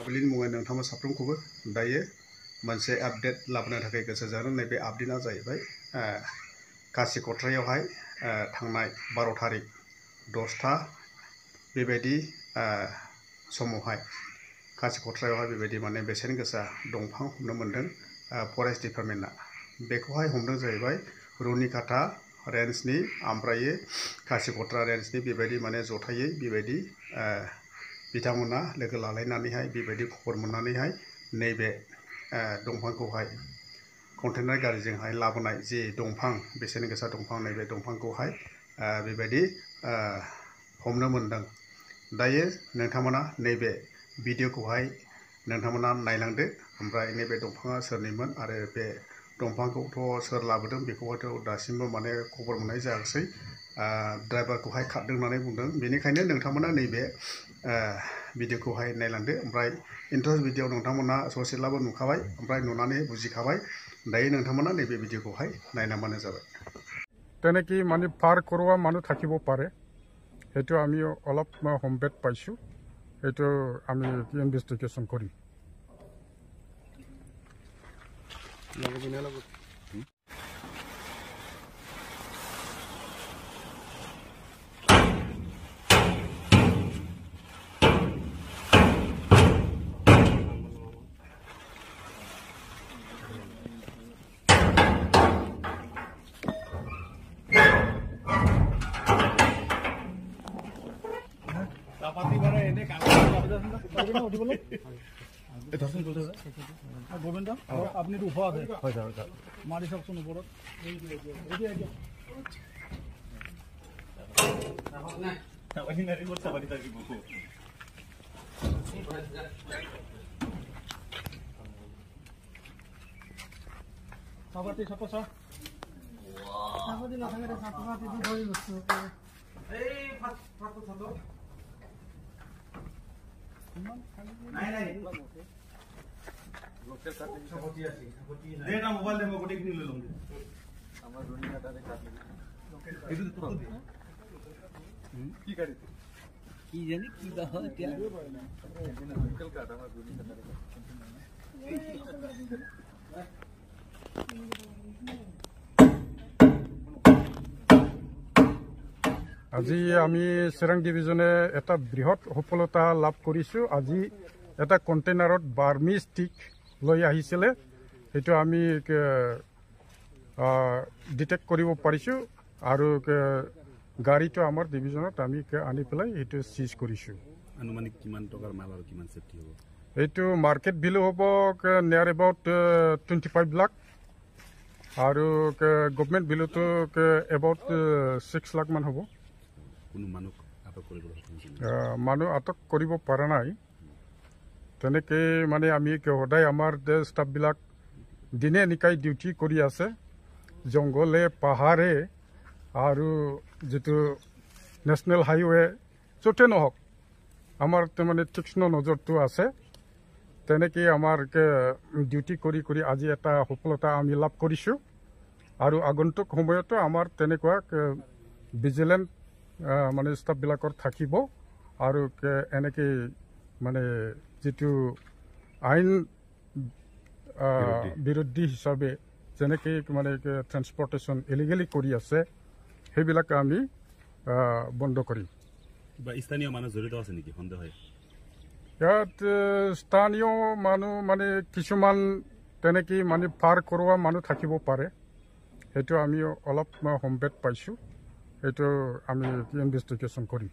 फुलिनि मुङै नोंथांमोन साफ्रोमखौबो दायो मोनसे आपडेट लाबोनो थाखाय गोसो जादों। नैबे आपडेटआ जाहैबाय कासि कट्रायावहाय थांनाय 12 तारिख 10टा बेबायदि समावहाय कासि कट्रायावहाय बेबायदि माने बेसेन गोसा दंफां हमनो मोनदों फरेस्ट डिपार्टमेन्टआ। बेखौहाय हमदों जाहैबाय रुनिकाटा रेन्जनि ओमफ्राय कासि कट्रा रेन्जनि बेबायदि माने जथायै बेबायदि बिथांमोना लोगो लालायनानैहाय बेबायदि खबर मोननानैहाय नैबे दंफांखौहाय कन्टेनार गारिजोंहाय लाबोनाय जे दंफां बेसेन गोसा दंफां नैबे दंफांखौहाय बेबायदि हमनो मोनदों। दायो नोंथांमोना नैबे भिडिअखौहाय नोंथांमोना नायलांदो। ओमफ्राय नैबे दंफाङा सोरनिमोन आरो बे दंफांखौथ' सोर लाबोदों बेखौहायथ' दासिमबो माने खबर मोननाय जायाखै। ड्राइभारखौहाय खारदों होननानै बुंदों। बेनिखायनो नोंथांमोना नैबे भिडिअखौहाय नायलांदो। ओमफ्राय इन्ट्रेस्ट भिडिअ नोंथांमोना ससेब्लाबो नुखाबाय, ओमफ्राय नुनानै बुजिखाबाय। दायो नोंथांमोना नैबे भिडिअखौहाय नायनाबानो जाबाय। তেনেকি মানে পাৰ কৰোৱা মানুহ থাকিব পাৰে, সেইটো আমি অলপ সম্ভেদ পাইছোঁ। সেইটো আমি ইনভেষ্টিগেশ্যন কৰিম। গোবিন্দ আপনি উপ আছে মাৰি চাওকচোন ওপৰত চাপাতি চাপা চাপাতি নাথাকে চাপাতি ধৰি লৈছো এই ফাটো ফাটো নাই নাই লোকেল কাটি চাপাতি আছে চাপাতি দে না মোবাইল দে মই গোটে কিনি লৈ লম আমাৰ ধনি কাটাৰে কাটি লোকেল এইটো তো কি কাটি কি জানি কি দা হয় এতিয়া লোকেল কাটা আমাৰ ধনি কাটাৰে আজি আমি চিৰাং ডিভিজনে এটা বৃহৎ সফলতা লাভ কৰিছোঁ। আজি এটা কণ্টেইনাৰত বাৰ্মি ষ্টিক লৈ আহিছিলে, সেইটো আমি ডিটেক্ট কৰিব পাৰিছোঁ। আৰু গাড়ীটো আমাৰ ডিভিজনত আমি আনি পেলাই সেইটো চিজ কৰিছোঁ। আনুমানিক কিমান টকাৰ মাল আৰু কিমান সেফটি হ'ব? এইটো মাৰ্কেট ভেলু হ'ব নিয়াৰ এবাউট 25 লাখ আৰু গভৰ্ণমেণ্ট ভেলুটো এবাউট 6 লাখ মান হ'ব। মানুহ আটক কৰিব পৰা নাই। তেনেকৈ মানে আমি সদায় আমাৰ ষ্টাফবিলাক দিনে নিকাই ডিউটি কৰি আছে। জংঘলে পাহাৰে আৰু যিটো নেশ্যনেল হাইৱে য'তে নহওক আমাৰ মানে তীক্ষ্ণ নজৰটো আছে। তেনেকৈ আমাৰ ডিউটি কৰি কৰি আজি এটা সফলতা আমি লাভ কৰিছোঁ। আৰু আগন্তুক সময়তো আমাৰ তেনেকুৱা ভিজিলেণ্ট মানে ষ্টাফবিলাকৰ থাকিব। আৰু এনেকৈ মানে যিটো আইন বিৰোধী হিচাপে যেনেকৈ মানে ট্ৰেন্সপৰ্টেশ্যন ইলিগেলি কৰি আছে সেইবিলাক আমি বন্ধ কৰিম। স্থানীয় মানুহ জড়িত আছে নেকি সন্দেহ হয়? ইয়াত স্থানীয় মানুহ মানে কিছুমান তেনেকৈ মানে পাৰ কৰোৱা মানুহ থাকিব পাৰে, সেইটো আমি অলপ সম্ভেদ পাইছোঁ। সেইটো আমি ইনভেষ্টিগেশ্যন কৰিম।